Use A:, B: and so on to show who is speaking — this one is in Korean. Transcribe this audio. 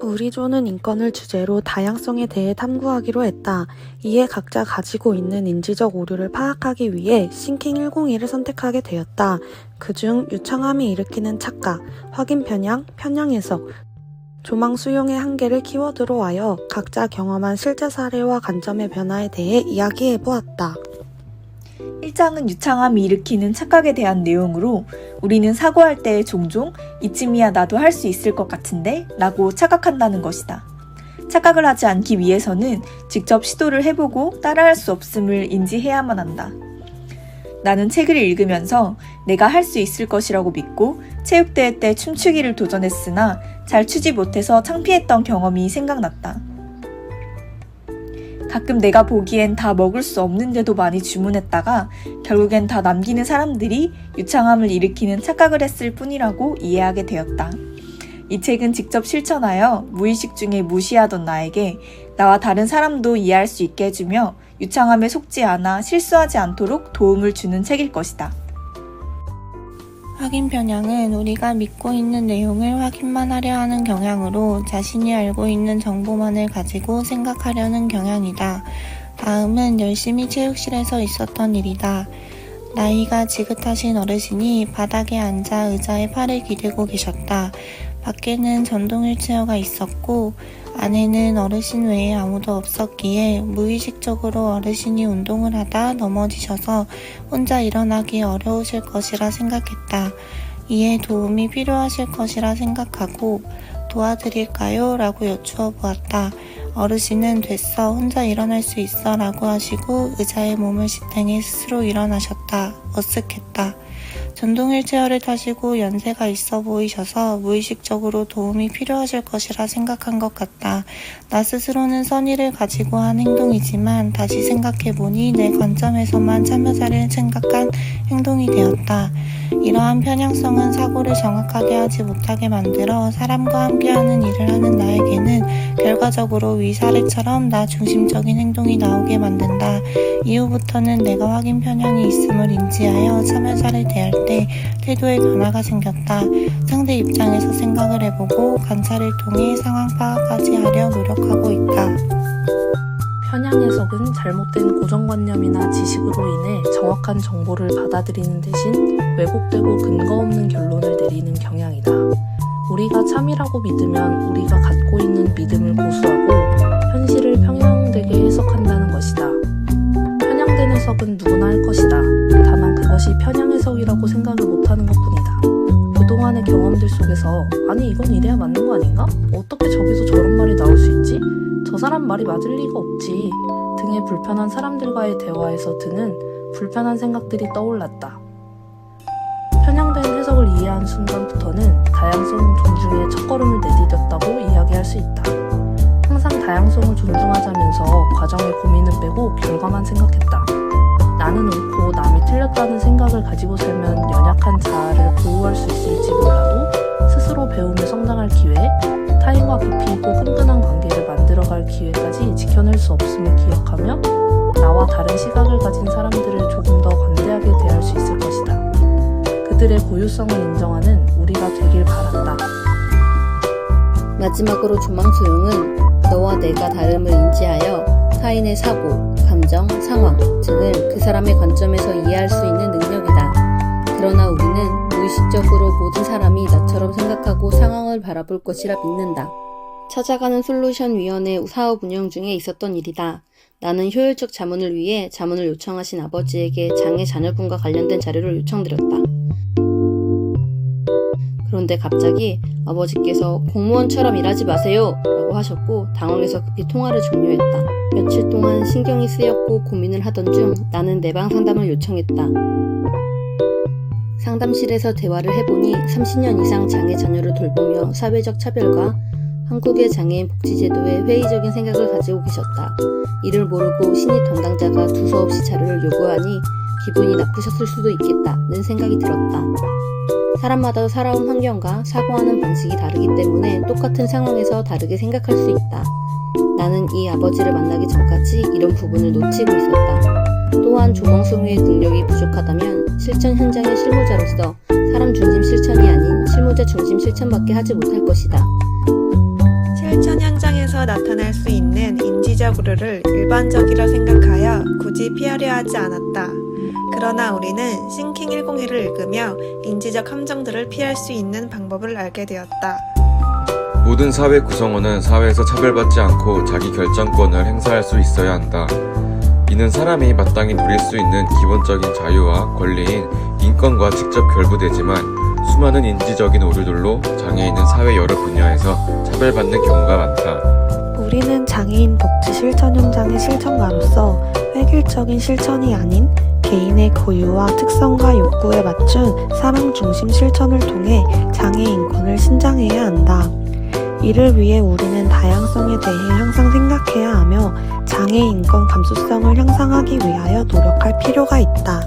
A: 우리 조는 인권을 주제로 다양성에 대해 탐구하기로 했다. 이에 각자 가지고 있는 인지적 오류를 파악하기 위해 싱킹 101을 선택하게 되었다. 그중 유창함이 일으키는 착각, 확인 편향, 편향 해석, 조망 수용의 한계를 키워드로 하여 각자 경험한 실제 사례와 관점의 변화에 대해 이야기해보았다.
B: 1장은 유창함이 일으키는 착각에 대한 내용으로 우리는 사고할 때 종종 이쯤이야 나도 할 수 있을 것 같은데 라고 착각한다는 것이다. 착각을 하지 않기 위해서는 직접 시도를 해보고 따라할 수 없음을 인지해야만 한다. 나는 책을 읽으면서 내가 할 수 있을 것이라고 믿고 체육대회 때 춤추기를 도전했으나 잘 추지 못해서 창피했던 경험이 생각났다. 가끔 내가 보기엔 다 먹을 수 없는데도 많이 주문했다가 결국엔 다 남기는 사람들이 유창함을 일으키는 착각을 했을 뿐이라고 이해하게 되었다. 이 책은 직접 실천하여 무의식 중에 무시하던 나에게 나와 다른 사람도 이해할 수 있게 해주며 유창함에 속지 않아 실수하지 않도록 도움을 주는 책일 것이다.
C: 확인 편향은 우리가 믿고 있는 내용을 확인만 하려 하는 경향으로 자신이 알고 있는 정보만을 가지고 생각하려는 경향이다. 다음은 열심히 체육실에서 있었던 일이다. 나이가 지긋하신 어르신이 바닥에 앉아 의자에 팔을 기대고 계셨다. 밖에는 전동 휠체어가 있었고 안에는 어르신 외에 아무도 없었기에 무의식적으로 어르신이 운동을 하다 넘어지셔서 혼자 일어나기 어려우실 것이라 생각했다. 이에 도움이 필요하실 것이라 생각하고 도와드릴까요? 라고 여쭈어 보았다. 어르신은 됐어, 혼자 일어날 수 있어 라고 하시고 의자에 몸을 지탱해 스스로 일어나셨다. 어색했다. 전동 휠체어를 타시고 연세가 있어 보이셔서 무의식적으로 도움이 필요하실 것이라 생각한 것 같다. 나 스스로는 선의를 가지고 한 행동이지만 다시 생각해보니 내 관점에서만 참여자를 생각한 행동이 되었다. 이러한 편향성은 사고를 정확하게 하지 못하게 만들어 사람과 함께하는 일을 하는 나에게는 결과적으로 위 사례처럼 나 중심적인 행동이 나오게 만든다. 이후부터는 내가 확인 편향이 있음을 인지하여 참여자를 대할 때 태도에 변화가 생겼다. 상대 입장에서 생각을 해보고 관찰을 통해 상황 파악까지 하려 노력하고 있다.
A: 편향 해석은 잘못된 고정관념이나 지식으로 인해 정확한 정보를 받아들이는 대신 왜곡되고 근거 없는 결론을 내리는 경향이다. 우리가 참이라고 믿으면 우리가 갖고 있는 믿음을 고수하고 현실을 편향되게 해석한다는 것이다. 편향된 해석은 누구나 할 것이다. 다만 그것이 편향 해석이라고 생각을 못하는 것뿐이다. 그동안의 경험들 속에서 아니 이건 이래야 맞는 거 아닌가? 어떻게 저기서 저런 말이 나올 수 있지? 저 사람 말이 맞을 리가 없지 등의 불편한 사람들과의 대화에서 드는 불편한 생각들이 떠올랐다. 편향된 해석을 이해한 순간부터는 다양성 존중의 첫걸음을 내디뎠다고 이야기할 수 있다. 항상 다양성을 존중하자면서 과정의 고민은 빼고 결과만 생각했다. 나는 옳고 남이 틀렸다는 생각을 가지고 살면 연약한 자아를 보호할 수 있을지 몰라도 스스로 배우며 성장할 기회, 타인과 깊이 있고 끈끈한 관계를 만들어갈 기회까지 지켜낼 수 없음을 기억하며 나와 다른 시각을 가진 사람들을 조금 더 관대하게 대할 수 있을 것이다. 그들의 고유성을 인정하는 우리가 되길 바란다.
D: 마지막으로 조망 수용은 너와 내가 다름을 인지하여 타인의 사고, 감정, 상황 등을 그 사람의 관점에서 이해할 수 있는 능력이다. 그러나 우리는 무의식적으로 모든 사람이 나처럼 생각하고 상황을 바라볼 것이라 믿는다. 찾아가는 솔루션 위원회 사업 운영 중에 있었던 일이다. 나는 효율적 자문을 위해 자문을 요청하신 아버지에게 장애 자녀분과 관련된 자료를 요청드렸다. 그런데 갑자기 아버지께서 공무원처럼 일하지 마세요 라고 하셨고 당황해서 급히 통화를 종료했다. 며칠 동안 신경이 쓰였고 고민을 하던 중 나는 내방 상담을 요청했다. 상담실에서 대화를 해보니 30년 이상 장애 자녀를 돌보며 사회적 차별과 한국의 장애인 복지제도에 회의적인 생각을 가지고 계셨다. 이를 모르고 신입 담당자가 두서없이 자료를 요구하니 기분이 나쁘셨을 수도 있겠다는 생각이 들었다. 사람마다 살아온 환경과 사고하는 방식이 다르기 때문에 똑같은 상황에서 다르게 생각할 수 있다. 나는 이 아버지를 만나기 전까지 이런 부분을 놓치고 있었다. 또한 조망수용의 능력이 부족하다면 실천 현장의 실무자로서 사람 중심 실천이 아닌 실무자 중심 실천밖에 하지 못할 것이다.
E: 실천 현장에서 나타날 수 있는 인지적 오류를 일반적이라 생각하여 굳이 피하려 하지 않았다. 그러나 우리는 싱킹 101을 읽으며 인지적 함정들을 피할 수 있는 방법을 알게 되었다.
F: 모든 사회 구성원은 사회에서 차별받지 않고 자기 결정권을 행사할 수 있어야 한다. 이는 사람이 마땅히 누릴 수 있는 기본적인 자유와 권리인 인권과 직접 결부되지만 수많은 인지적인 오류들로 장애인은 사회 여러 분야에서 차별받는 경우가 많다.
G: 우리는 장애인 복지 실천 현장의 실천가로서 획일적인 실천이 아닌 개인의 고유와 특성과 욕구에 맞춘 사람 중심 실천을 통해 장애 인권을 신장해야 한다. 이를 위해 우리는 다양성에 대해 항상 생각해야 하며 장애 인권 감수성을 향상하기 위하여 노력할 필요가 있다.